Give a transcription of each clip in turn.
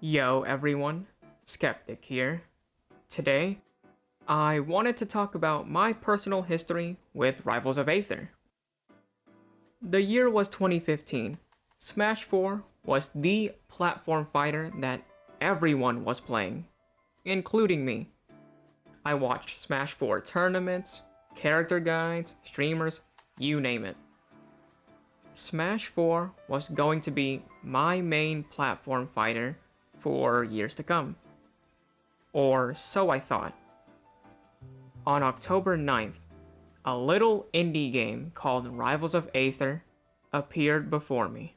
Yo everyone, Skeptic here. Today, I wanted to talk about my personal history with Rivals of Aether. The year was 2015. Smash 4 was the platform fighter that everyone was playing, including me. I watched Smash 4 tournaments, character guides, streamers, you name it. Smash 4 was going to be my main platform fighter for years to come. Or so I thought. On October 9th, a little indie game called Rivals of Aether appeared before me.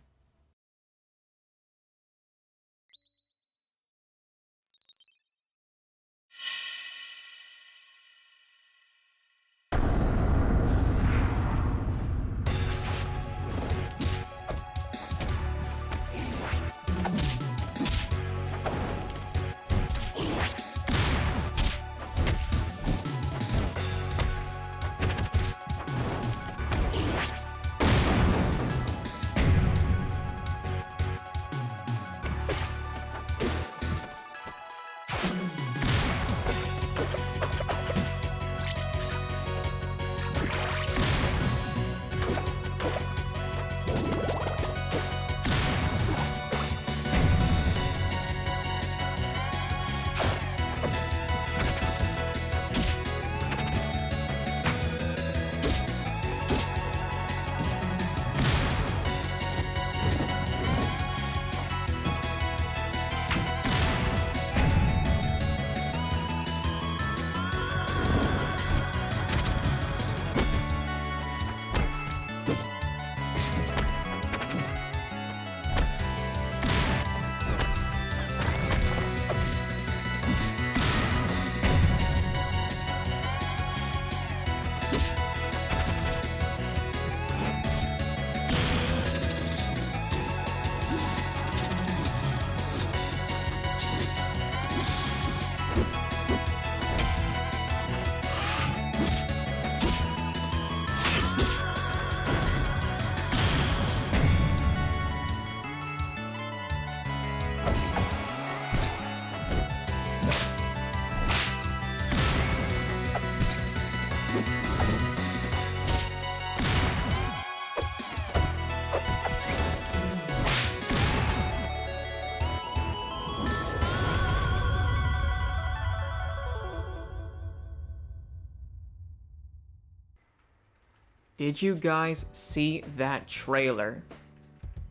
Did you guys see that trailer?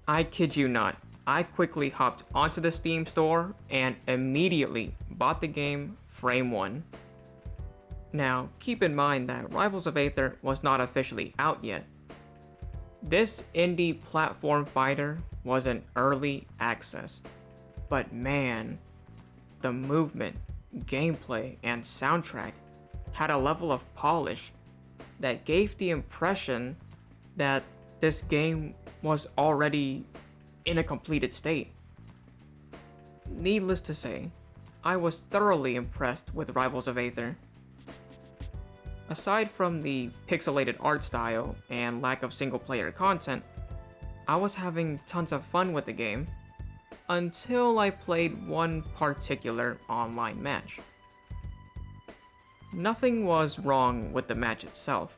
I kid you not, I quickly hopped onto the Steam store and immediately bought the game Frame 1. Now, keep in mind that Rivals of Aether was not officially out yet. This indie platform fighter was an early access, but man, the movement, gameplay, and soundtrack had a level of polish that gave the impression that this game was already in a completed state. Needless to say, I was thoroughly impressed with Rivals of Aether. Aside from the pixelated art style and lack of single-player content, I was having tons of fun with the game until I played one particular online match. Nothing was wrong with the match itself.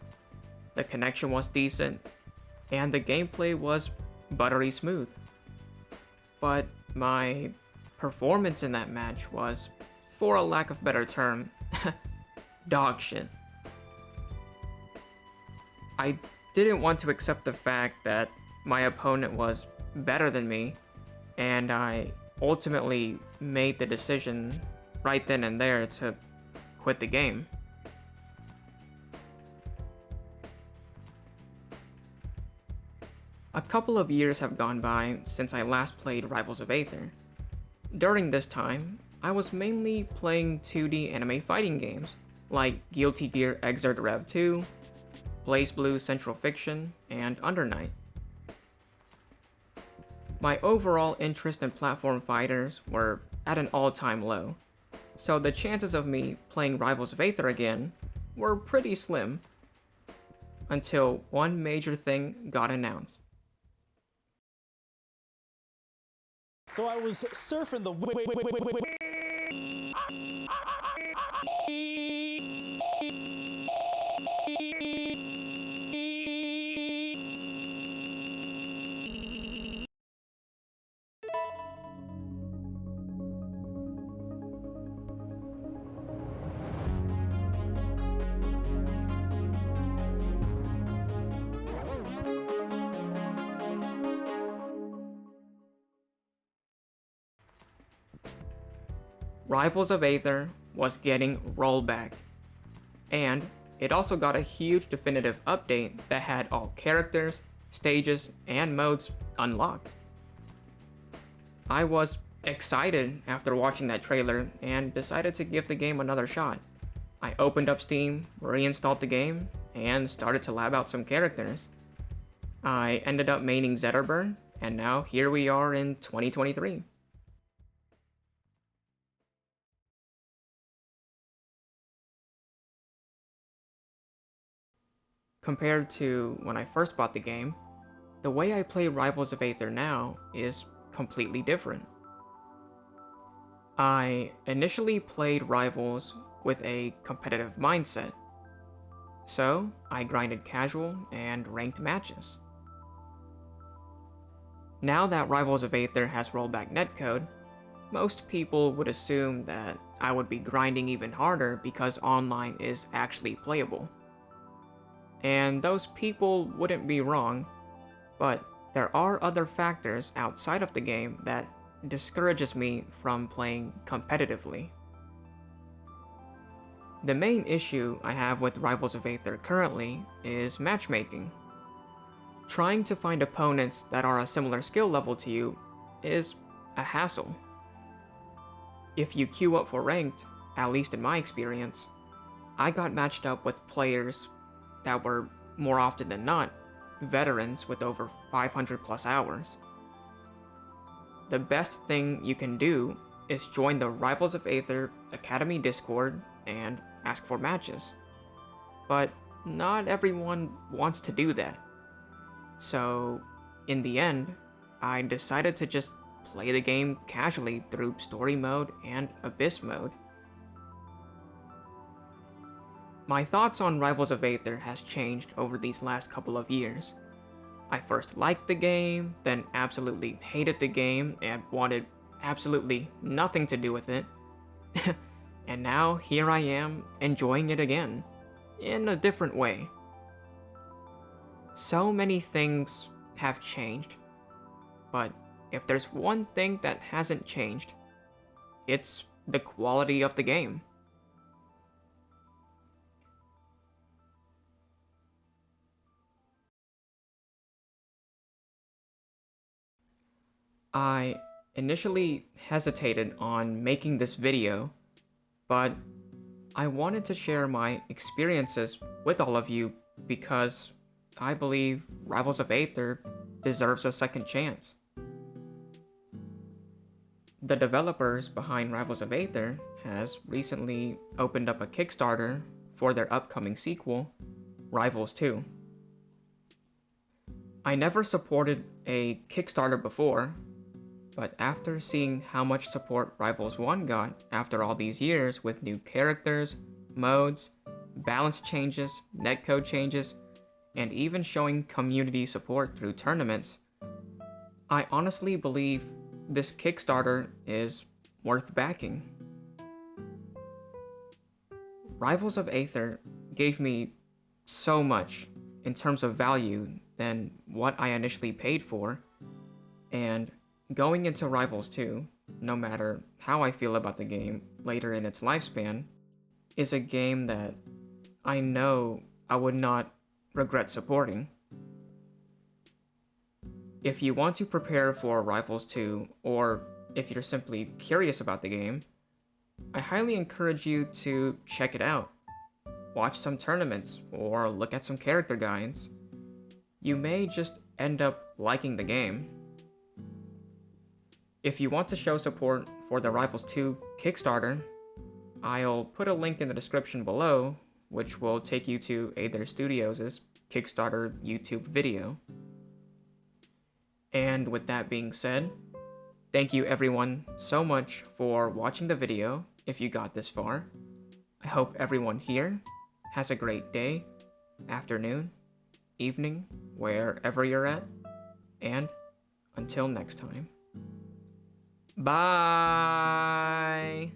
The connection was decent, and the gameplay was buttery smooth. But my performance in that match was, for a lack of better term, dog shit. I didn't want to accept the fact that my opponent was better than me, and I ultimately made the decision right then and there to quit the game. A couple of years have gone by since I last played Rivals of Aether. During this time, I was mainly playing 2D anime fighting games like Guilty Gear Xrd Rev 2, BlazBlue Central Fiction, and Under Night. My overall interest in platform fighters were at an all-time low, so the chances of me playing Rivals of Aether again were pretty slim, until one major thing got announced. So I was surfing the Rivals of Aether was getting rollback, and it also got a huge definitive update that had all characters, stages, and modes unlocked. I was excited after watching that trailer and decided to give the game another shot. I opened up Steam, reinstalled the game, and started to lab out some characters. I ended up maining Zetterburn, and now here we are in 2023. Compared to when I first bought the game, the way I play Rivals of Aether now is completely different. I initially played Rivals with a competitive mindset, so I grinded casual and ranked matches. Now that Rivals of Aether has rollback netcode, most people would assume that I would be grinding even harder because online is actually playable. And those people wouldn't be wrong, but there are other factors outside of the game that discourages me from playing competitively. The main issue I have with Rivals of Aether currently is matchmaking. Trying to find opponents that are a similar skill level to you is a hassle. If you queue up for ranked, at least in my experience, I got matched up with players that were, more often than not, veterans with over 500 plus hours. The best thing you can do is join the Rivals of Aether Academy Discord and ask for matches. But not everyone wants to do that. So, in the end, I decided to just play the game casually through Story Mode and Abyss Mode. My thoughts on Rivals of Aether has changed over these last couple of years. I first liked the game, then absolutely hated the game and wanted absolutely nothing to do with it. And now here I am enjoying it again, in a different way. So many things have changed, but if there's one thing that hasn't changed, it's the quality of the game. I initially hesitated on making this video, but I wanted to share my experiences with all of you because I believe Rivals of Aether deserves a second chance. The developers behind Rivals of Aether has recently opened up a Kickstarter for their upcoming sequel, Rivals 2. I never supported a Kickstarter before, but after seeing how much support Rivals 1 got after all these years with new characters, modes, balance changes, netcode changes, and even showing community support through tournaments, I honestly believe this Kickstarter is worth backing. Rivals of Aether gave me so much in terms of value than what I initially paid for, and going into Rivals 2, no matter how I feel about the game later in its lifespan, is a game that I know I would not regret supporting. If you want to prepare for Rivals 2, or if you're simply curious about the game, I highly encourage you to check it out. Watch some tournaments, or look at some character guides. You may just end up liking the game. If you want to show support for the Rivals 2 Kickstarter, I'll put a link in the description below, which will take you to Aether Studios' Kickstarter YouTube video. And with that being said, Thank you everyone so much for watching the video if you got this far. I hope everyone here has a great day, afternoon, evening, wherever you're at, and until next time. Bye!